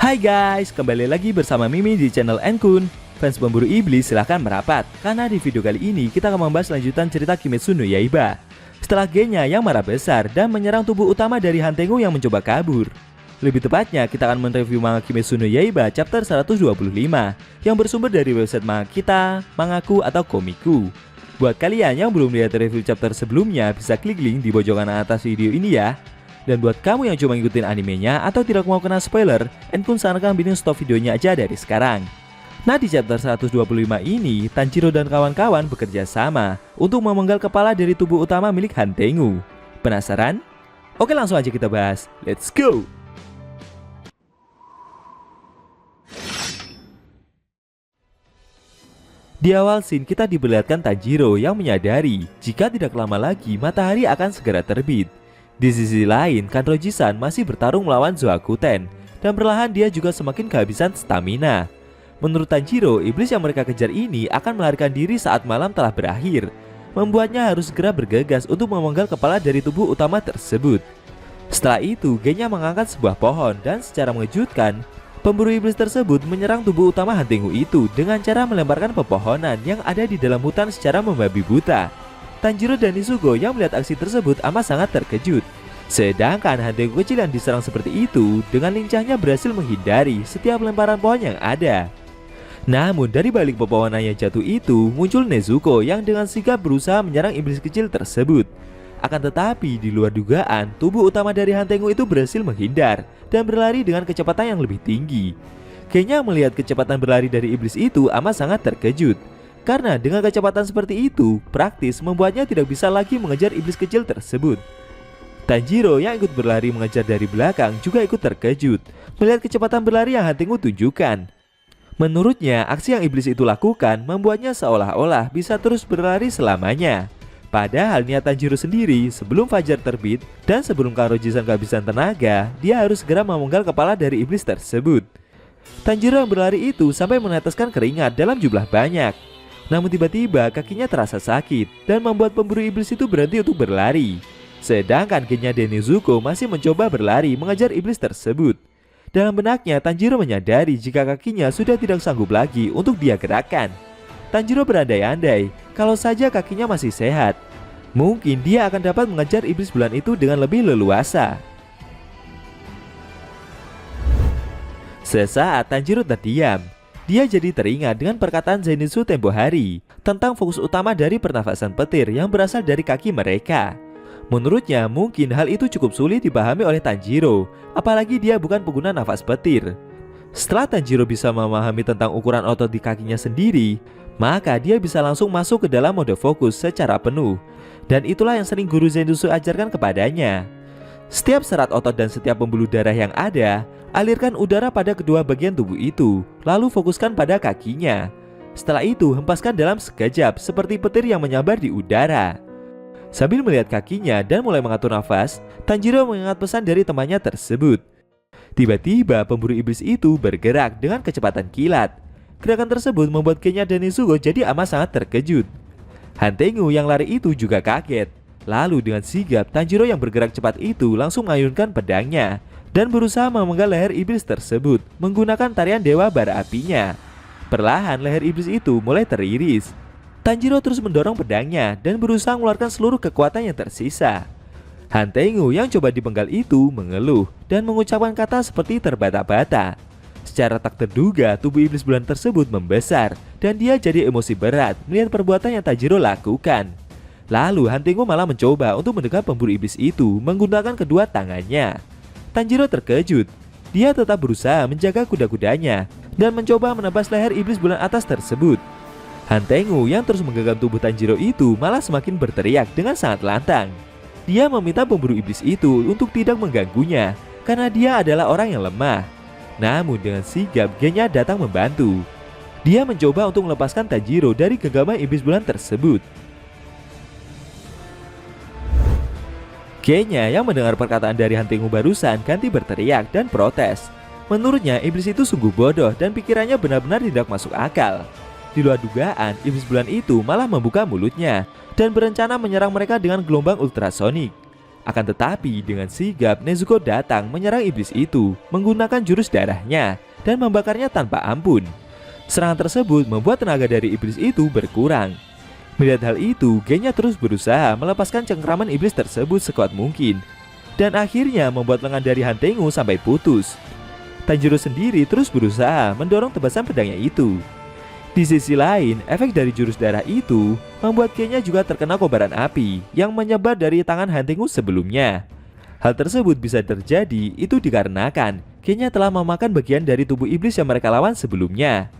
Hai guys, kembali lagi bersama Mimi di channel Enkun. Fans pemburu iblis silahkan merapat, karena di video kali ini kita akan membahas lanjutan cerita Kimetsu no Yaiba. Setelah Genya yang marah besar dan menyerang tubuh utama dari Hantengu yang mencoba kabur. Lebih tepatnya, kita akan mereview manga Kimetsu no Yaiba chapter 125 yang bersumber dari website manga kita, Mangaku atau Komiku. Buat kalian yang belum lihat review chapter sebelumnya, bisa klik link di pojok kanan atas video ini ya. Dan buat kamu yang cuma ngikutin animenya atau tidak mau kena spoiler, Enkun sarankan bikin stop videonya aja dari sekarang. Nah, di chapter 125 ini, Tanjiro dan kawan-kawan bekerja sama untuk memenggal kepala dari tubuh utama milik Hantengu. Penasaran? Oke, langsung aja kita bahas. Let's go! Di awal scene kita diperlihatkan Tanjiro yang menyadari jika tidak lama lagi matahari akan segera terbit. Di sisi lain, Kanroji-san masih bertarung melawan Zoakuten, dan perlahan dia juga semakin kehabisan stamina. Menurut Tanjiro, iblis yang mereka kejar ini akan melarikan diri saat malam telah berakhir, membuatnya harus segera bergegas untuk memenggal kepala dari tubuh utama tersebut. Setelah itu, Genya mengangkat sebuah pohon dan secara mengejutkan, pemburu iblis tersebut menyerang tubuh utama Hantengu itu dengan cara melemparkan pepohonan yang ada di dalam hutan secara membabi buta. Tanjiro dan Izugo yang melihat aksi tersebut amat sangat terkejut. Sedangkan Hantengu kecil yang diserang seperti itu dengan lincahnya berhasil menghindari setiap lemparan pohon yang ada. Namun dari balik pepohonan yang jatuh itu muncul Nezuko yang dengan sigap berusaha menyerang iblis kecil tersebut. Akan tetapi di luar dugaan, tubuh utama dari Hantengu itu berhasil menghindar dan berlari dengan kecepatan yang lebih tinggi. Genya melihat kecepatan berlari dari iblis itu amat sangat terkejut. Karena dengan kecepatan seperti itu, praktis membuatnya tidak bisa lagi mengejar iblis kecil tersebut. Tanjiro yang ikut berlari mengejar dari belakang juga ikut terkejut melihat kecepatan berlari yang Hantengu tunjukkan. Menurutnya, aksi yang iblis itu lakukan membuatnya seolah-olah bisa terus berlari selamanya. Padahal niat Tanjiro sendiri sebelum fajar terbit dan sebelum Kanroji-san kehabisan tenaga, dia harus segera memenggal kepala dari iblis tersebut. Tanjiro yang berlari itu sampai meneteskan keringat dalam jumlah banyak. Namun tiba-tiba kakinya terasa sakit dan membuat pemburu iblis itu berhenti untuk berlari. Sedangkan Genya dan Nezuko masih mencoba berlari mengejar iblis tersebut. Dalam benaknya, Tanjiro menyadari jika kakinya sudah tidak sanggup lagi untuk dia gerakkan. Tanjiro berandai-andai kalau saja kakinya masih sehat, mungkin dia akan dapat mengejar iblis bulan itu dengan lebih leluasa. Sesaat Tanjiro terdiam. Dia jadi teringat dengan perkataan Zenitsu tempo hari tentang fokus utama dari pernafasan petir yang berasal dari kaki mereka. Menurutnya mungkin hal itu cukup sulit dipahami oleh Tanjiro, apalagi dia bukan pengguna nafas petir. Setelah Tanjiro bisa memahami tentang ukuran otot di kakinya sendiri, maka dia bisa langsung masuk ke dalam mode fokus secara penuh. Dan itulah yang sering guru Zenitsu ajarkan kepadanya. Setiap serat otot dan setiap pembuluh darah yang ada, alirkan udara pada kedua bagian tubuh itu, lalu fokuskan pada kakinya. Setelah itu, hempaskan dalam sekejap seperti petir yang menyambar di udara. Sambil melihat kakinya dan mulai mengatur nafas, Tanjiro mengingat pesan dari temannya tersebut. Tiba-tiba pemburu iblis itu bergerak dengan kecepatan kilat. Gerakan tersebut membuat Genya dan Izugo jadi amat sangat terkejut. Hantengu yang lari itu juga kaget. Lalu dengan sigap, Tanjiro yang bergerak cepat itu langsung mengayunkan pedangnya dan berusaha memenggal leher iblis tersebut menggunakan tarian dewa bara apinya. Perlahan leher iblis itu mulai teriris. Tanjiro terus mendorong pedangnya dan berusaha mengeluarkan seluruh kekuatan yang tersisa. Hantengu yang coba dipenggal itu mengeluh dan mengucapkan kata seperti terbata-bata. Secara tak terduga, tubuh iblis bulan tersebut membesar dan dia jadi emosi berat melihat perbuatan yang Tanjiro lakukan. Lalu Hantengu malah mencoba untuk mendekat pemburu iblis itu menggunakan kedua tangannya. Tanjiro terkejut. Dia tetap berusaha menjaga kuda-kudanya dan mencoba menebas leher iblis bulan atas tersebut. Hantengu yang terus menggenggam tubuh Tanjiro itu malah semakin berteriak dengan sangat lantang. Dia meminta pemburu iblis itu untuk tidak mengganggunya karena dia adalah orang yang lemah. Namun dengan sigap Genya datang membantu. Dia mencoba untuk melepaskan Tanjiro dari genggaman iblis bulan tersebut. Genya yang mendengar perkataan dari Hantengu barusan ganti berteriak dan protes. Menurutnya iblis itu sungguh bodoh dan pikirannya benar-benar tidak masuk akal. Di luar dugaan, iblis bulan itu malah membuka mulutnya dan berencana menyerang mereka dengan gelombang ultrasonik. Akan tetapi dengan sigap Nezuko datang menyerang iblis itu menggunakan jurus darahnya dan membakarnya tanpa ampun. Serangan tersebut membuat tenaga dari iblis itu berkurang. Melihat hal itu, Genya terus berusaha melepaskan cengkraman iblis tersebut sekuat mungkin dan akhirnya membuat lengan dari Hantengu sampai putus. Tanjiro sendiri terus berusaha mendorong tebasan pedangnya itu. Di sisi lain, efek dari jurus darah itu membuat Genya juga terkena kobaran api yang menyebar dari tangan Hantengu sebelumnya. Hal tersebut bisa terjadi itu dikarenakan Genya telah memakan bagian dari tubuh iblis yang mereka lawan sebelumnya.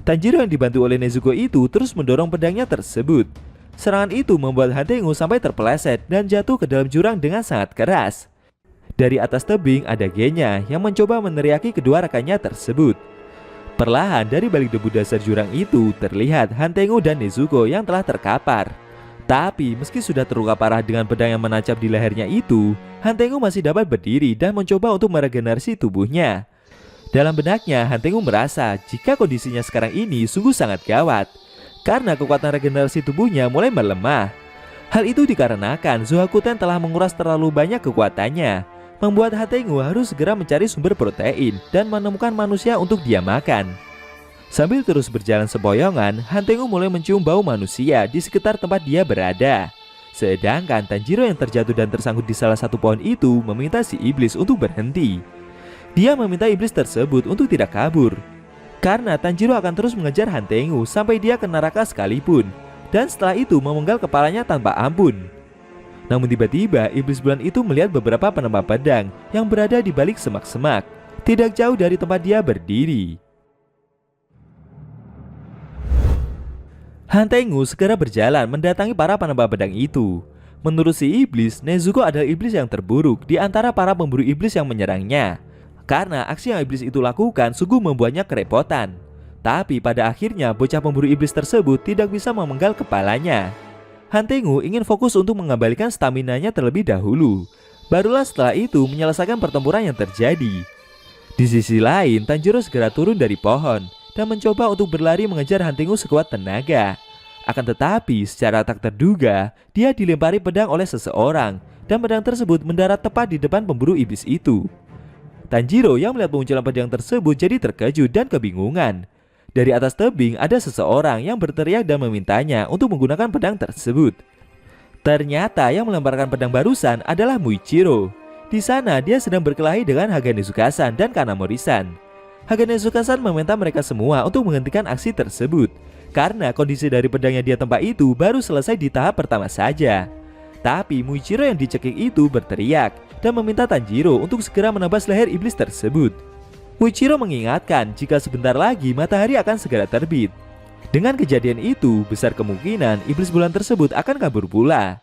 Tanjiro yang dibantu oleh Nezuko itu terus mendorong pedangnya tersebut. Serangan itu membuat Hantengu sampai terpeleset dan jatuh ke dalam jurang dengan sangat keras. Dari atas tebing ada Genya yang mencoba meneriaki kedua rekannya tersebut. Perlahan dari balik debu dasar jurang itu terlihat Hantengu dan Nezuko yang telah terkapar. Tapi meski sudah terluka parah dengan pedang yang menancap di lehernya itu, Hantengu masih dapat berdiri dan mencoba untuk meregenerasi tubuhnya. Dalam benaknya, Hantengu merasa jika kondisinya sekarang ini sungguh sangat gawat karena kekuatan regenerasi tubuhnya mulai melemah. Hal itu dikarenakan Zohakuten telah menguras terlalu banyak kekuatannya, membuat Hantengu harus segera mencari sumber protein dan menemukan manusia untuk dia makan. Sambil terus berjalan sempoyongan, Hantengu mulai mencium bau manusia di sekitar tempat dia berada. Sedangkan Tanjiro yang terjatuh dan tersangkut di salah satu pohon itu meminta si iblis untuk berhenti. Dia meminta iblis tersebut untuk tidak kabur karena Tanjiro akan terus mengejar Hantengu sampai dia ke neraka sekalipun, dan setelah itu memenggal kepalanya tanpa ampun. Namun tiba-tiba iblis bulan itu melihat beberapa penembak pedang yang berada di balik semak-semak tidak jauh dari tempat dia berdiri. Hantengu segera berjalan mendatangi para penembak pedang itu. Menurut si iblis, Nezuko adalah iblis yang terburuk di antara para pemburu iblis yang menyerangnya. Karena aksi yang iblis itu lakukan sungguh membuatnya kerepotan. Tapi pada akhirnya bocah pemburu iblis tersebut tidak bisa memenggal kepalanya. Hantengu ingin fokus untuk mengembalikan staminanya terlebih dahulu. Barulah setelah itu menyelesaikan pertempuran yang terjadi. Di sisi lain, Tanjiro segera turun dari pohon dan mencoba untuk berlari mengejar Hantengu sekuat tenaga. Akan tetapi secara tak terduga, dia dilempari pedang oleh seseorang dan pedang tersebut mendarat tepat di depan pemburu iblis itu. Tanjiro yang melihat pemunculan pedang tersebut jadi terkejut dan kebingungan. Dari atas tebing ada seseorang yang berteriak dan memintanya untuk menggunakan pedang tersebut. Ternyata yang melemparkan pedang barusan adalah Muichiro. Di sana dia sedang berkelahi dengan Hagane Tsukasan dan Kanamori-san. Hagane Tsukasan meminta mereka semua untuk menghentikan aksi tersebut karena kondisi dari pedang yang dia tempa itu baru selesai di tahap pertama saja. Tapi Muichiro yang dicekik itu berteriak dan meminta Tanjiro untuk segera menebas leher iblis tersebut. Muichiro mengingatkan jika sebentar lagi matahari akan segera terbit. Dengan kejadian itu, besar kemungkinan iblis bulan tersebut akan kabur pula.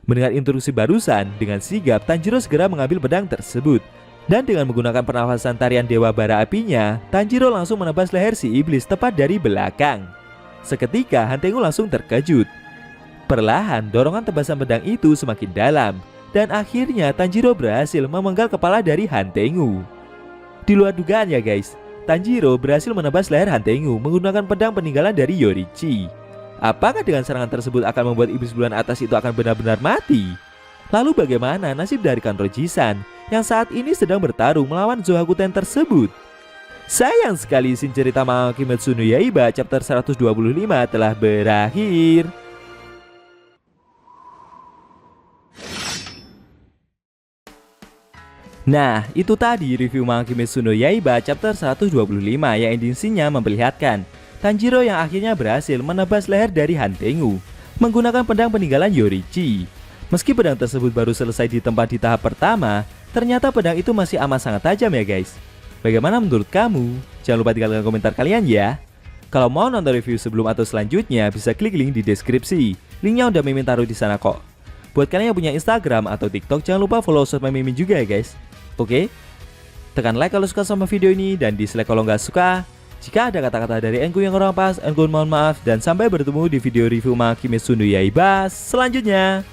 Mendengar instruksi barusan, dengan sigap Tanjiro segera mengambil pedang tersebut. Dan dengan menggunakan pernafasan tarian Dewa Bara Apinya, Tanjiro langsung menebas leher si iblis tepat dari belakang. Seketika Hantengu langsung terkejut. Perlahan dorongan tebasan pedang itu semakin dalam, dan akhirnya Tanjiro berhasil memenggal kepala dari Hantengu. Di luar dugaan ya guys, Tanjiro berhasil menebas leher Hantengu menggunakan pedang peninggalan dari Yorichi. Apakah dengan serangan tersebut akan membuat iblis bulan atas itu akan benar-benar mati? Lalu bagaimana nasib dari Kanroji-san yang saat ini sedang bertarung melawan Zohakuten tersebut? Sayang sekali scene cerita manga Kimetsu no Yaiba chapter 125 telah berakhir. Nah, itu tadi review manga Kimetsu no Yaiba chapter 125 yang ending scene-nya memperlihatkan Tanjiro yang akhirnya berhasil menebas leher dari Hantengu menggunakan pedang peninggalan Yorichi. Meski pedang tersebut baru selesai ditempa di tahap pertama, ternyata pedang itu masih amat sangat tajam ya guys. Bagaimana menurut kamu? Jangan lupa tinggalkan komentar kalian ya. Kalau mau nonton review sebelum atau selanjutnya, bisa klik link di deskripsi. Linknya udah Mimin taruh di sana kok. Buat kalian yang punya Instagram atau TikTok, jangan lupa follow sosmed Mimin juga ya guys. Oke? Tekan like kalau suka sama video ini dan dislike kalau nggak suka. Jika ada kata-kata dari Enku yang kurang pas, Enku mohon maaf dan sampai bertemu di video review manga Kimetsu no Yaiba selanjutnya.